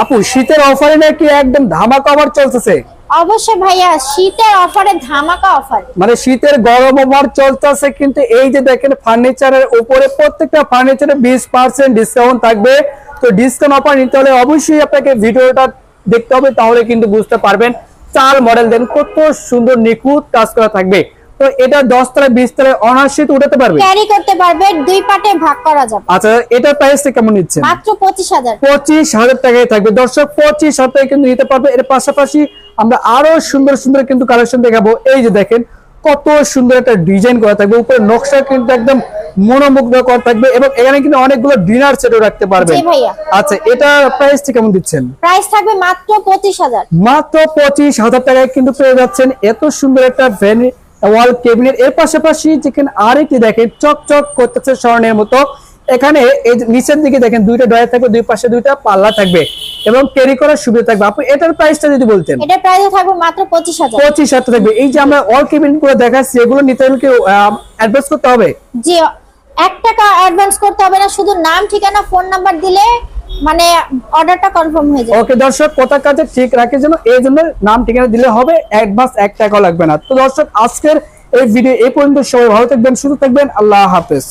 আপু শীতের অফারে নাকি একদম ধামাকা অফার চলতেছে? অবশ্যই ভাইয়া, শীতের অফারে ধামাকা অফার। মানে শীতের গরম অফার চলতেছে, কিন্তু এই যে দেখেন ফার্নিচারের উপরে প্রত্যেকটা ফার্নিচারে 20% ডিসকাউন্ট থাকবে। তো ডিসকাউন্ট অফার নিতে হলে অবশ্যই আপনাকে ভিডিওটা দেখতে হবে, তাহলে কিন্তু বুঝতে পারবেন। চাল মডেল দেন কত সুন্দর নিখুঁত কাজ করা থাকবে। তো এটা 10 তলায় 20 তলায় অনায়াসে উঠাতে পারবে, ক্যারি করতে পারবে, দুই পার্টে ভাগ করা যাবে। আচ্ছা এটার প্রাইসটা কেমন নিচ্ছেন? মাত্র 25,000। 25,000 টাকায় থাকবে দর্শক, 25,000 টাকায় কিন্তু নিতে পারবে। এর পাশাপাশি আমরা আরো সুন্দর সুন্দর কিন্তু কালেকশন দেখাবো। এই যে দেখেন কত সুন্দর একটা ডিজাইন করা থাকবে, উপরে নকশা কিন্তু একদম মনোমুগ্ধকর থাকবে, এবং এখানে কিন্তু অনেকগুলো ডিনার সেটও রাখতে পারবেন। জি ভাইয়া। আচ্ছা এটা প্রাইসটা কেমন দিচ্ছেন? প্রাইস থাকবে মাত্র 25,000। মাত্র 25,000 টাকায় কিন্তু পেয়ে যাচ্ছেন এত সুন্দর একটা ওয়াল ক্যাবিনেট। এর পাশাপাশি যেখানে আরেকটি দেখেন চকচক করতেছে স্বর্ণের মতো, এখানে এই যে নিচের দিকে দেখেন দুইটা ডয়ার থাকবে, দুই পাশে দুইটা পাল্লা থাকবে এবং ক্যারি করার সুবিধা থাকবে। আপনি এটার প্রাইসটা যদি বলতেন? এটার প্রাইস থাকবে মাত্র 25,000। 25,000 থাকবে। এই যে আমরা ওয়াল ক্যাবিনেট গুলো দেখাচ্ছি, এগুলো নিতে হলে কি অ্যাডভান্স করতে হবে? জি, 1 টাকা অ্যাডভান্স করতে হবে না, শুধু নাম ঠিকানা ফোন নাম্বার দিলে মানে অর্ডারটা কনফার্ম হয়ে যাবে। ওকে দর্শক, কথা কাজে ঠিক রাখে যেন, এই জন্য নাম ঠিকানা দিলে হবে, অ্যাডভান্স 1 টাকাও লাগবে না। তো দর্শক আজকের এই ভিডিও এই পর্যন্ত, সবাই ভালো থাকবেন, সুস্থ থাকবেন, আল্লাহ হাফেজ।